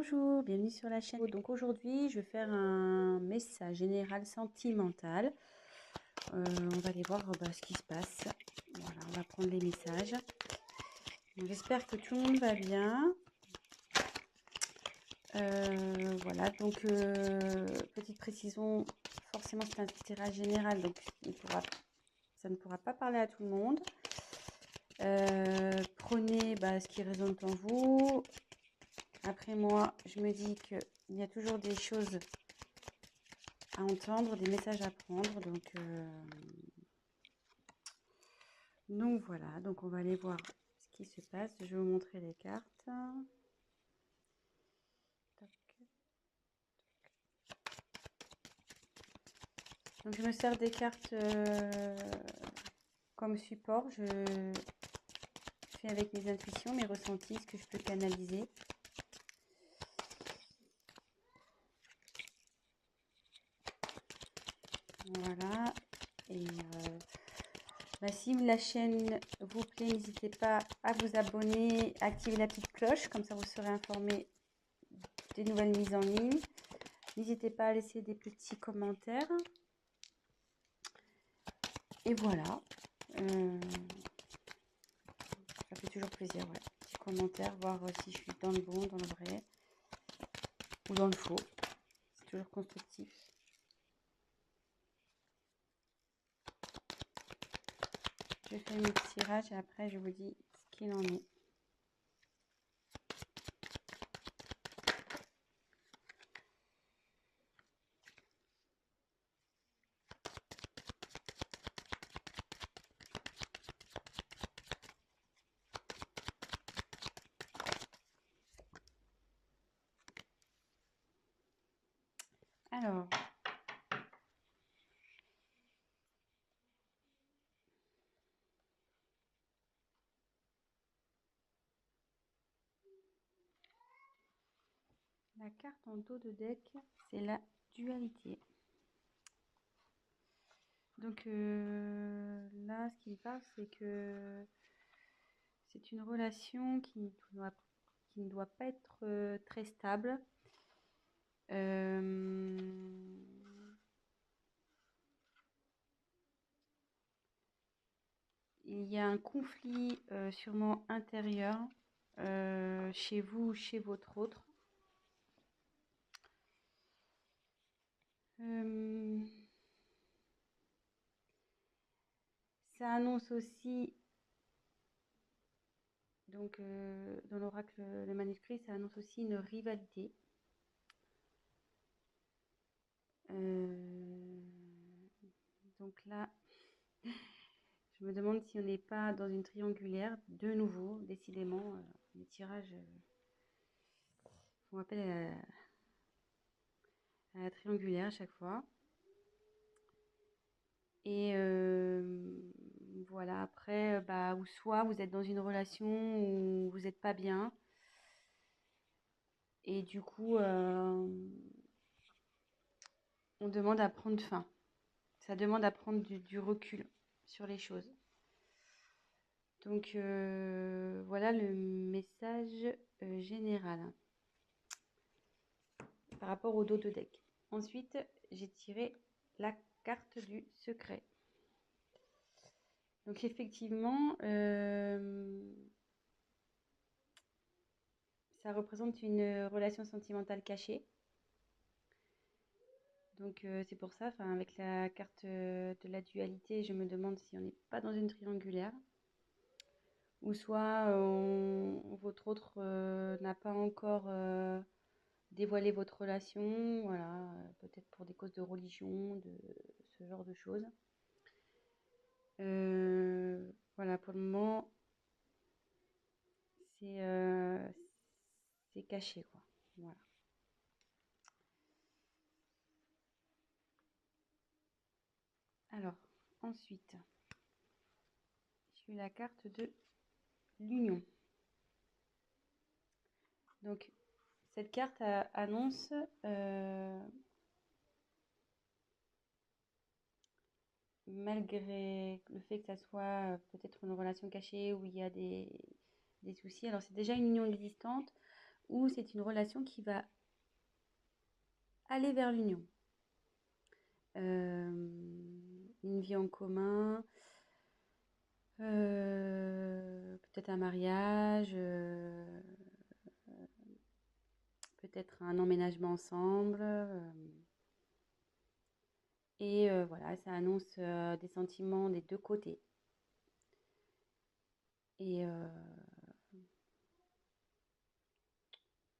Bonjour, bienvenue sur la chaîne. Donc aujourd'hui, je vais faire un message général sentimental. On va aller voir ce qui se passe. Voilà, on va prendre les messages. J'espère que tout le monde va bien. Voilà, donc petite précision, forcément c'est un tirage général, donc ça ne pourra pas parler à tout le monde. Prenez ce qui résonne en vous. Après moi, je me dis qu'il y a toujours des choses à entendre, des messages à prendre. Donc voilà, donc on va aller voir ce qui se passe. Je vais vous montrer les cartes. Donc je me sers des cartes comme support. Je fais avec mes intuitions, mes ressentis, ce que je peux canaliser. Voilà. Et si la chaîne vous plaît, n'hésitez pas à vous abonner, à activer la petite cloche, comme ça vous serez informé des nouvelles mises en ligne. N'hésitez pas à laisser des petits commentaires. Et voilà. Ça fait toujours plaisir, ouais. Petits commentaires, voir si je suis dans le bon, dans le vrai ou dans le faux. C'est toujours constructif. Je fais mes tirages et après je vous dis ce qu'il en est. Alors, la carte en dos de deck, c'est la dualité. Donc là, ce qu'il parle, c'est que c'est une relation qui ne doit pas être très stable. Il y a un conflit sûrement intérieur chez vous ou chez votre autre. Ça annonce aussi, donc dans l'oracle, le manuscrit, ça annonce aussi une rivalité. Donc là, je me demande si on n'est pas dans une triangulaire, de nouveau, décidément, les tirages font appel à la triangulaire à chaque fois. Et voilà, après, ou soit vous êtes dans une relation où vous n'êtes pas bien. Et du coup, on demande à prendre fin. Ça demande à prendre du recul sur les choses. Donc voilà le message général par rapport au dos de deck. Ensuite, j'ai tiré la carte du secret. Donc effectivement, ça représente une relation sentimentale cachée. Donc c'est pour ça, avec la carte de la dualité, je me demande si on n'est pas dans une triangulaire. Ou soit votre autre n'a pas encore dévoilé votre relation, voilà, peut-être pour des causes de religion, de ce genre de choses. Voilà, pour le moment, c'est caché, quoi. Voilà. Alors, ensuite, j'ai eu la carte de l'union. Donc, cette carte annonce malgré le fait que ça soit peut-être une relation cachée où il y a des soucis. Alors, c'est déjà une union existante ou c'est une relation qui va aller vers l'union. Une vie en commun, peut-être un mariage, peut-être un emménagement ensemble. Et voilà, ça annonce des sentiments des deux côtés. Et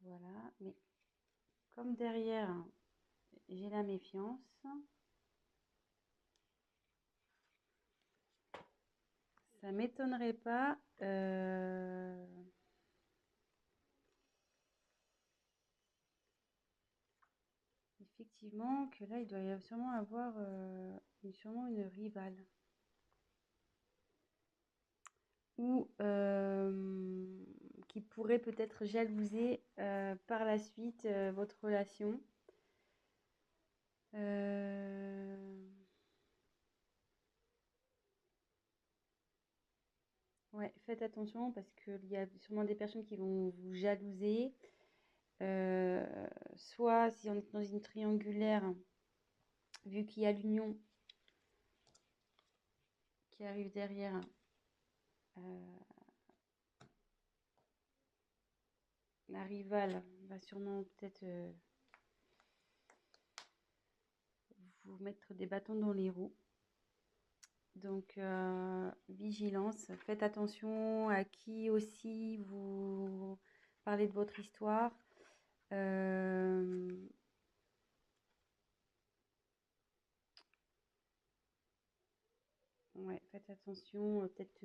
voilà, mais comme derrière, j'ai la méfiance, ça m'étonnerait pas effectivement que là, il doit y sûrement avoir sûrement une rivale. Ou qui pourrait peut-être jalouser par la suite votre relation. Ouais, faites attention parce qu'il y a sûrement des personnes qui vont vous jalouser. Soit si on est dans une triangulaire, vu qu'il y a l'union qui arrive derrière, la rivale va sûrement peut-être vous mettre des bâtons dans les roues. Donc, vigilance, faites attention à qui aussi vous parlez de votre histoire. Ouais, faites attention peut-être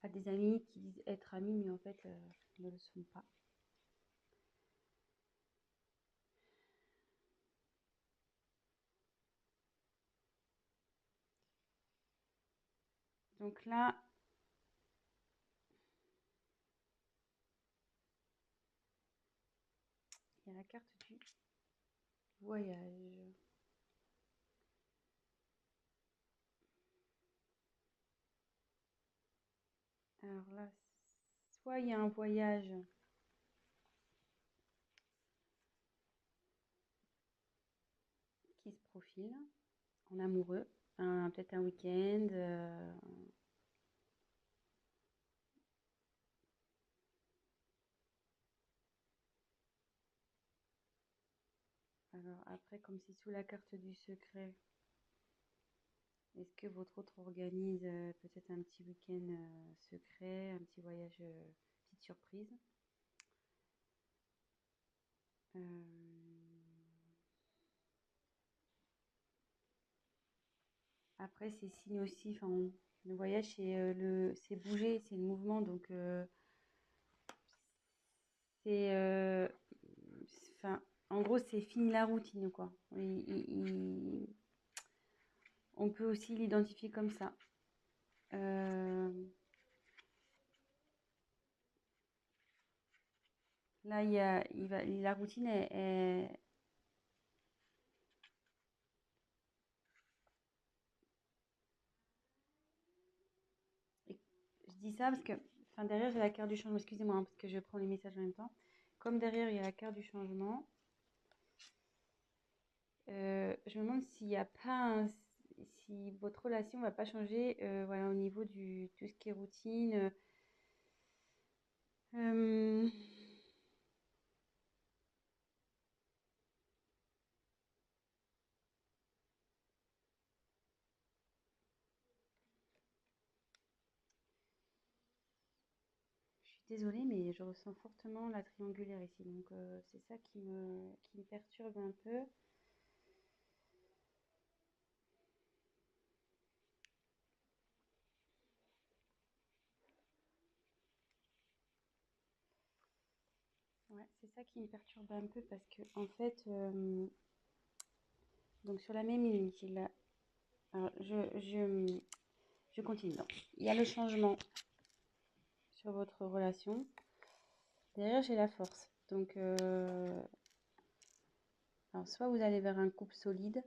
à des amis qui disent être amis, mais en fait ne le sont pas. Donc là, il y a la carte du voyage. Alors là, soit il y a un voyage qui se profile en amoureux, peut-être un week-end. Alors après, comme c'est sous la carte du secret, est-ce que votre autre organise peut-être un petit week-end secret, un petit voyage, petite surprise? Après, c'est signe aussi, enfin, le voyage, c'est bouger, c'est le mouvement, donc c'est, enfin, en gros, c'est fini la routine, quoi. On peut aussi l'identifier comme ça. Là, la routine je dis ça parce que, enfin, derrière, j'ai la carte du changement. Excusez-moi, hein, parce que je prends les messages en même temps. Comme derrière, il y a la carte du changement, je me demande s'il n'y a pas si votre relation ne va pas changer voilà, au niveau du tout ce qui est routine. Euh, je suis désolée, mais je ressens fortement la triangulaire ici. Donc, c'est ça qui me perturbe un peu. Ouais, c'est ça qui me perturbe un peu parce que, en fait, donc sur la même ligne, alors, je continue. Donc, il y a le changement sur votre relation. Derrière, j'ai la force. Donc, alors, soit vous allez vers un couple solide.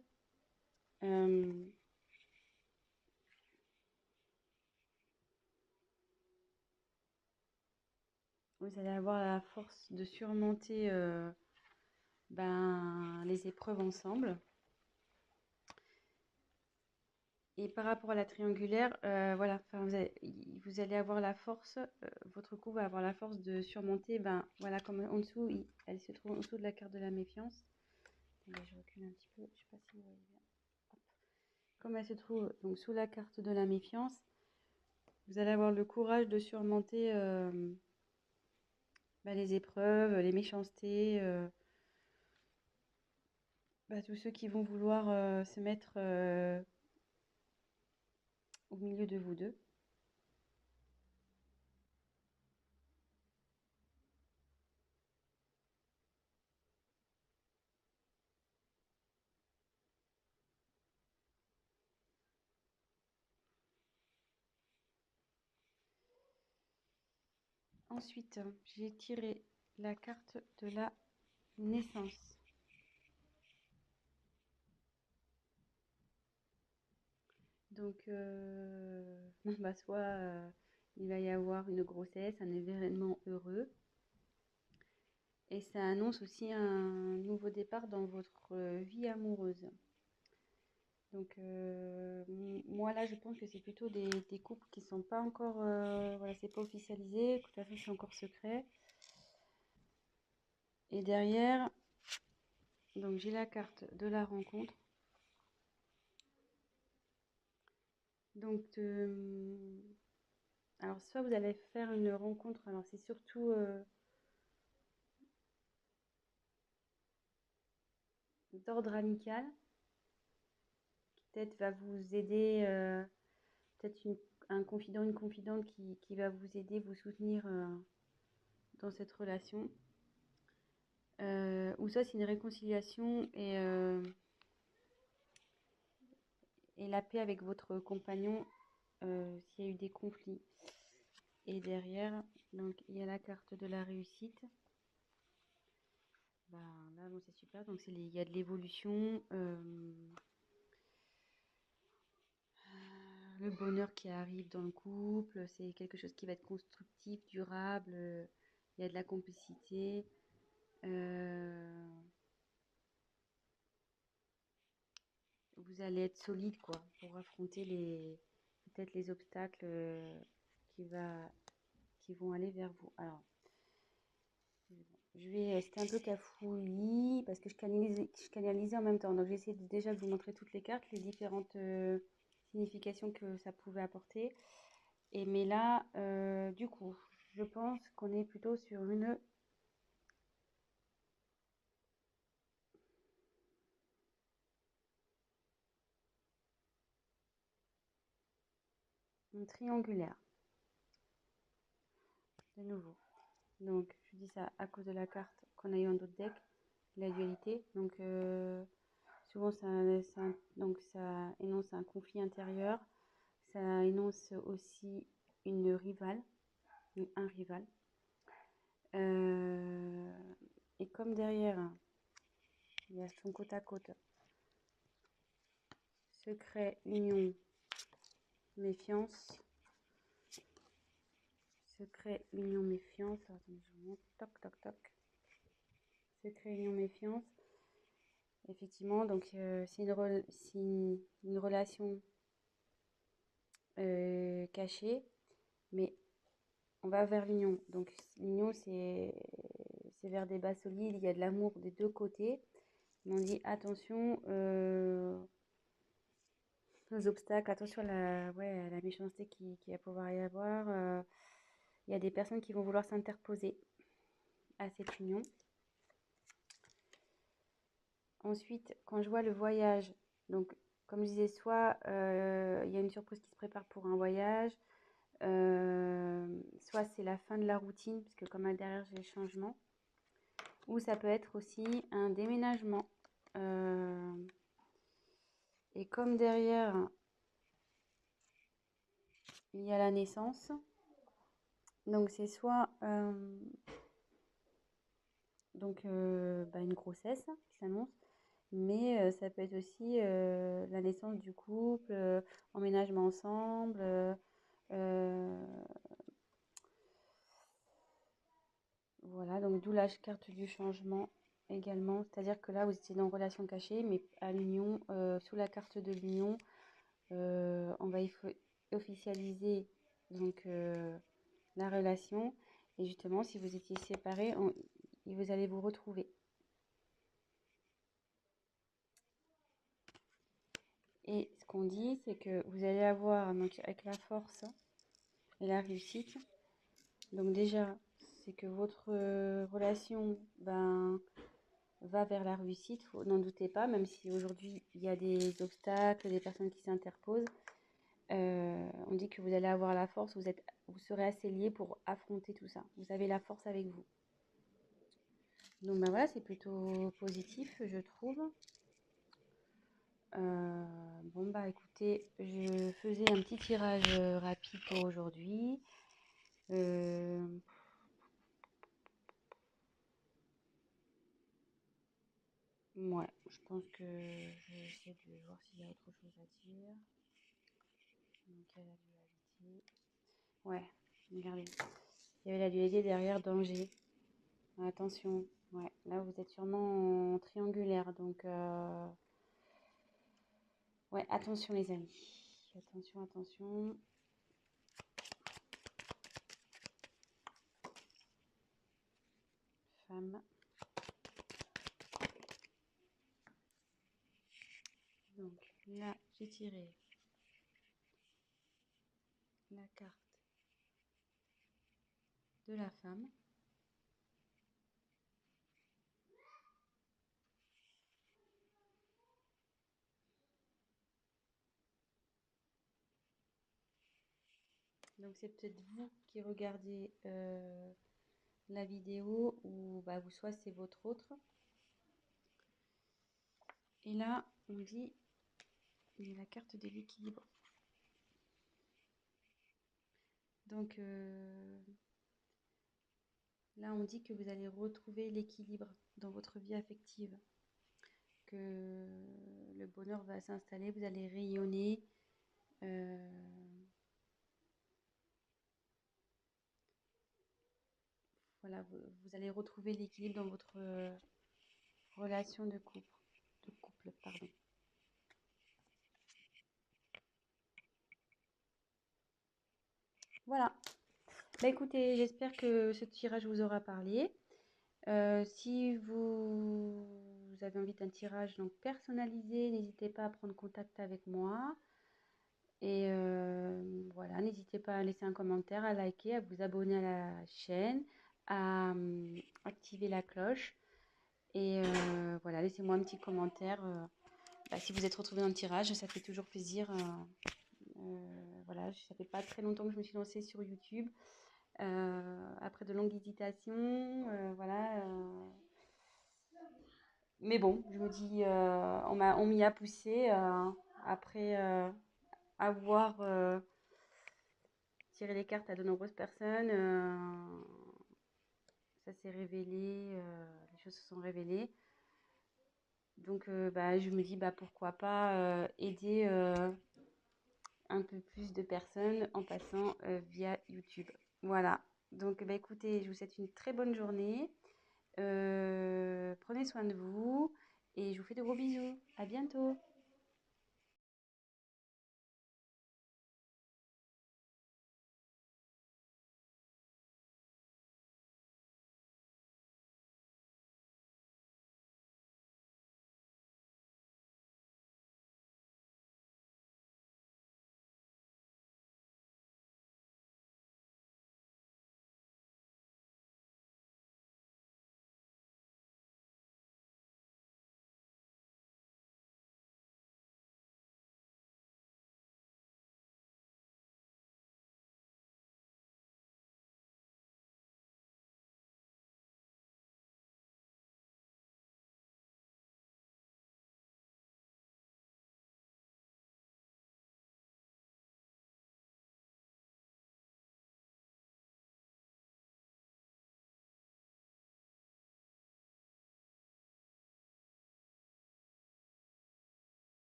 vous allez avoir la force de surmonter les épreuves ensemble. Et par rapport à la triangulaire, voilà, vous allez avoir la force, votre couple va avoir la force de surmonter, voilà, comme en dessous, elle se trouve en dessous de la carte de la méfiance. Attendez, je recule un petit peu, je sais pas si vous voyez bien. Hop. Comme elle se trouve donc sous la carte de la méfiance, vous allez avoir le courage de surmonter les épreuves, les méchancetés, tous ceux qui vont vouloir se mettre au milieu de vous deux. Ensuite, j'ai tiré la carte de la naissance. Donc, soit il va y avoir une grossesse, un événement heureux. Et ça annonce aussi un nouveau départ dans votre vie amoureuse. Donc, moi là, je pense que c'est plutôt des couples qui sont pas encore, voilà, c'est pas officialisé, de toute façon, c'est encore secret. Et derrière, donc j'ai la carte de la rencontre. Donc, alors soit vous allez faire une rencontre, alors c'est surtout d'ordre amical, qui peut-être va vous aider, peut-être un confident, une confidente qui va vous aider, vous soutenir dans cette relation. Ou soit c'est une réconciliation et la paix avec votre compagnon s'il y a eu des conflits. Et derrière, donc il y a la carte de la réussite. Là, bon, c'est super. Donc il y a de l'évolution, le bonheur qui arrive dans le couple. C'est quelque chose qui va être constructif, durable. Il y a de la complicité. Vous allez être solide quoi pour affronter peut-être les obstacles qui vont aller vers vous. Alors, c'était un peu cafouillis parce que je canalisais en même temps. Donc, j'ai essayé déjà de vous montrer toutes les cartes, les différentes significations que ça pouvait apporter. Mais là, du coup, je pense qu'on est plutôt sur une triangulaire. De nouveau. Donc, je dis ça à cause de la carte qu'on a eu en d'autres decks, la dualité. Donc, souvent, ça énonce un conflit intérieur. Ça énonce aussi une rivale, un rival. Et comme derrière, il y a son côte à côte, secret, union, méfiance. Secret, union, méfiance. Attendez, je monte. Toc, toc, toc. Secret, union, méfiance. Effectivement, donc c'est une relation cachée, mais on va vers l'union. Donc l'union, c'est vers des bases solides, il y a de l'amour des deux côtés. Mais on dit attention aux obstacles, attention à la méchanceté qui va pouvoir y avoir. Il y a des personnes qui vont vouloir s'interposer à cette union. Ensuite, quand je vois le voyage, donc comme je disais, soit il y a une surprise qui se prépare pour un voyage, soit c'est la fin de la routine, puisque comme derrière j'ai le changement, ou ça peut être aussi un déménagement. Et comme derrière il y a la naissance, donc c'est soit une grossesse qui s'annonce, mais ça peut être aussi la naissance du couple, emménagement ensemble, Donc d'où la carte du changement également. C'est-à-dire que là, vous étiez dans relation cachée, mais à l'union, sous la carte de l'union, on va officialiser donc la relation. Et justement, si vous étiez séparés, vous allez vous retrouver. Et ce qu'on dit, c'est que vous allez avoir, donc, avec la force et la réussite, donc déjà, c'est que votre relation va vers la réussite, n'en doutez pas, même si aujourd'hui il y a des obstacles, des personnes qui s'interposent. On dit que vous allez avoir la force, vous serez assez liés pour affronter tout ça. Vous avez la force avec vous. Donc ben voilà, c'est plutôt positif, je trouve. Bon bah écoutez, je faisais un petit tirage rapide pour aujourd'hui. Euh, ouais, je pense que je vais essayer de voir s'il y a autre chose à dire. Donc il y a la dualité. Ouais, regardez. Il y avait la dualité derrière danger. Attention. Ouais, là vous êtes sûrement en triangulaire, donc ouais, attention les amis. Attention, attention. Femme. Donc là, j'ai tiré la carte de la femme. Donc c'est peut-être vous qui regardez la vidéo ou bah, vous soit c'est votre autre. Et là, on dit il y a la carte de l'équilibre. Donc là, on dit que vous allez retrouver l'équilibre dans votre vie affective, que le bonheur va s'installer, vous allez rayonner. Voilà, vous allez retrouver l'équilibre dans votre relation de couple, pardon. Voilà. Bah écoutez, j'espère que ce tirage vous aura parlé. Si vous avez envie d'un tirage donc personnalisé, n'hésitez pas à prendre contact avec moi. Et voilà, n'hésitez pas à laisser un commentaire, à liker, à vous abonner à la chaîne, à activer la cloche. Et voilà, laissez-moi un petit commentaire. Bah, si vous êtes retrouvé dans le tirage, ça fait toujours plaisir. Voilà, ça fait pas très longtemps que je me suis lancée sur YouTube. Après de longues hésitations, voilà. Mais bon, je me dis, on m'y a poussé après avoir tiré les cartes à de nombreuses personnes. Ça s'est révélé, les choses se sont révélées. Donc, bah, je me dis, bah, pourquoi pas aider un peu plus de personnes en passant via YouTube. Voilà. Donc, bah, écoutez, je vous souhaite une très bonne journée. Prenez soin de vous et je vous fais de gros bisous. À bientôt.